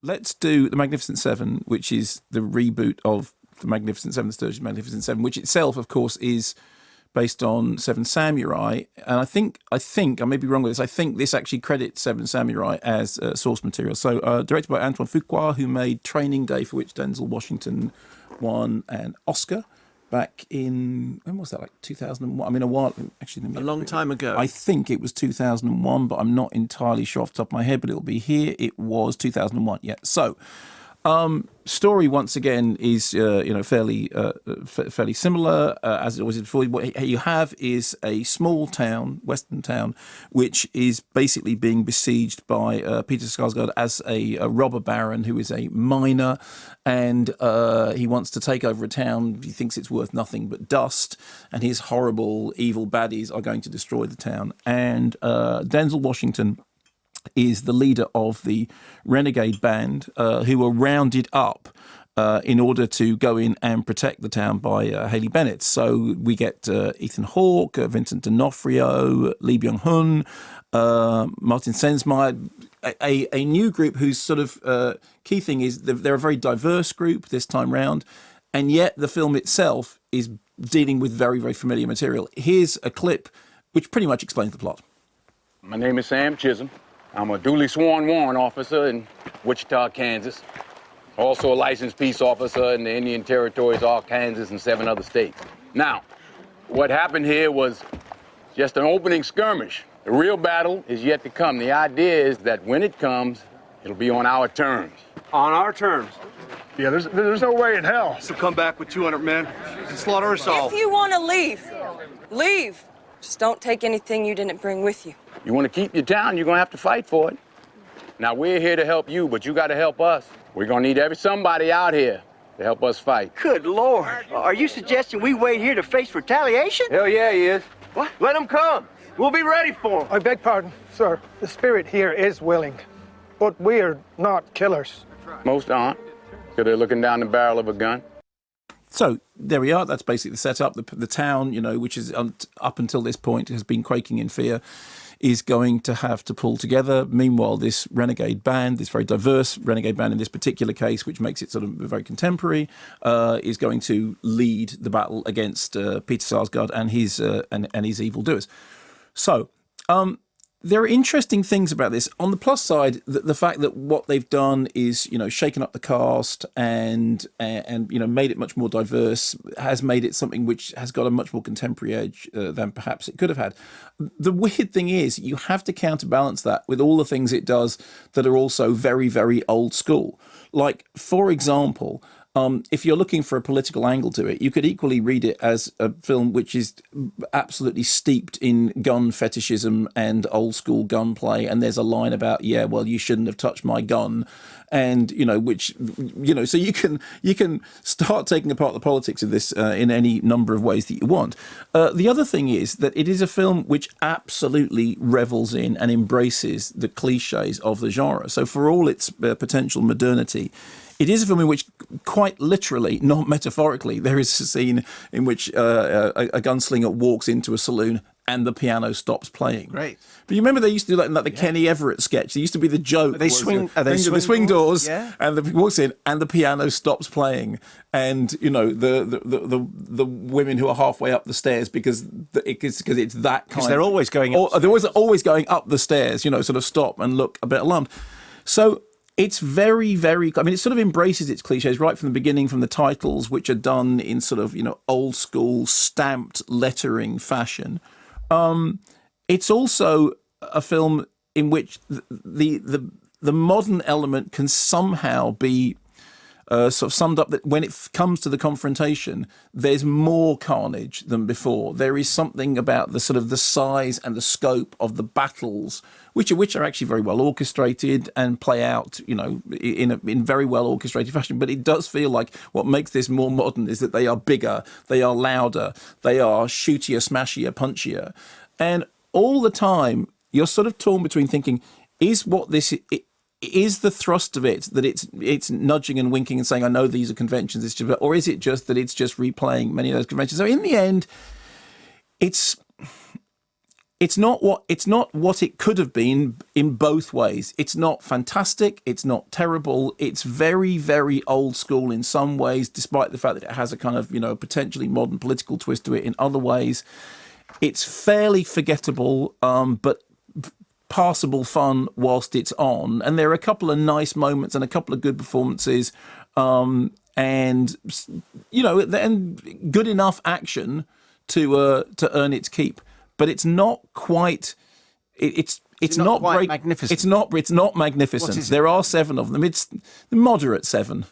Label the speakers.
Speaker 1: let's do The Magnificent Seven, which is the reboot of The Magnificent Seven, the Sturges Magnificent Seven, which itself, of course, is based on Seven Samurai. And I think, I may be wrong with this, I think this actually credits Seven Samurai as source material. So directed by Antoine Fuqua, who made Training Day, for which Denzel Washington won an Oscar back in, when was that, like 2001? I mean, a while, actually.
Speaker 2: A long time ago.
Speaker 1: I think it was 2001, but I'm not entirely sure off the top of my head, but it'll be here. It was 2001, yeah. So, story once again is fairly similar as it was before. What you have is a small town, western town, which is basically being besieged by Peter Sarsgaard as a robber baron who is a miner, and he wants to take over a town. He thinks it's worth nothing but dust, and his horrible, evil baddies are going to destroy the town. And Denzel Washington is the leader of the renegade band who were rounded up in order to go in and protect the town by Haley Bennett. So we get Ethan Hawke, Vincent D'Onofrio, Lee Byung-Hun, Martin Sensmeyer, a new group whose sort of key thing is they're a very diverse group this time round, and yet the film itself is dealing with very, very familiar material. Here's a clip which pretty much explains the plot.
Speaker 3: My name is Sam Chisholm. I'm a duly sworn warrant officer in Wichita, Kansas. Also a licensed peace officer in the Indian Territories, Arkansas, and 7 other states. Now, what happened here was just an opening skirmish. The real battle is yet to come. The idea is that when it comes, it'll be on our terms.
Speaker 4: On our terms?
Speaker 5: Yeah, there's no way in hell.
Speaker 4: So come back with 200 men and slaughter us all.
Speaker 6: If you want to leave, leave. Just don't take anything you didn't bring with you.
Speaker 3: You want to keep your town, you're going to have to fight for it. Now, we're here to help you, but you got to help us. We're going to need somebody out here to help us fight.
Speaker 7: Good Lord. Are you suggesting we wait here to face retaliation?
Speaker 3: Hell yeah, he is.
Speaker 7: What? Let them come. We'll be ready for them.
Speaker 5: I beg pardon, sir. The spirit here is willing, but we're not killers.
Speaker 3: Most aren't, because they're looking down the barrel of a gun.
Speaker 1: So there we are. That's basically the setup. The town, which is up until this point has been quaking in fear, is going to have to pull together. Meanwhile, this renegade band, this very diverse renegade band in this particular case, which makes it sort of very contemporary, is going to lead the battle against Peter Sarsgaard and his evildoers. So there are interesting things about this. On the plus side, the fact that what they've done is, shaken up the cast and made it much more diverse, has made it something which has got a much more contemporary edge than perhaps it could have had. The weird thing is you have to counterbalance that with all the things it does that are also very, very old school. Like, for example, if you're looking for a political angle to it, you could equally read it as a film which is absolutely steeped in gun fetishism and old school gunplay. And there's a line about, yeah, well, you shouldn't have touched my gun. And, so you can start taking apart the politics of this in any number of ways that you want. The other thing is that it is a film which absolutely revels in and embraces the cliches of the genre. So for all its potential modernity, it is a film in which, quite literally, not metaphorically, there is a scene in which a gunslinger walks into a saloon and the piano stops playing.
Speaker 2: Great.
Speaker 1: But you remember they used to do that in the Kenny Everett sketch. There used to be the joke.
Speaker 2: They swing
Speaker 1: doors,
Speaker 2: yeah.
Speaker 1: And he walks in and the piano stops playing. And, the women who are halfway up the stairs because it's that kind.
Speaker 2: Because they're always going up.
Speaker 1: They're always going up the stairs, sort of stop and look a bit alarmed. So it's very, very, it sort of embraces its cliches right from the beginning, from the titles, which are done in sort of, old school stamped lettering fashion. It's also a film in which the modern element can somehow be sort of summed up that when it comes to the confrontation, there's more carnage than before. There is something about the sort of the size and the scope of the battles, which are actually very well orchestrated and play out, in very well orchestrated fashion. But it does feel like what makes this more modern is that they are bigger, they are louder, they are shootier, smashier, punchier. And all the time, you're sort of torn between thinking, is the thrust of it that it's nudging and winking and saying, I know these are conventions, or is it just that it's just replaying many of those conventions? So in the end, it's it's not what it could have been in both ways. It's not fantastic. It's not terrible. It's very, very old school in some ways, despite the fact that it has a kind of, potentially modern political twist to it in other ways. It's fairly forgettable, but passable fun whilst it's on. And there are a couple of nice moments and a couple of good performances, and good enough action to earn its keep. But it's not quite. It's not
Speaker 2: quite
Speaker 1: great.
Speaker 2: magnificent.
Speaker 1: It's not magnificent. There are 7 of them. It's the moderate 7.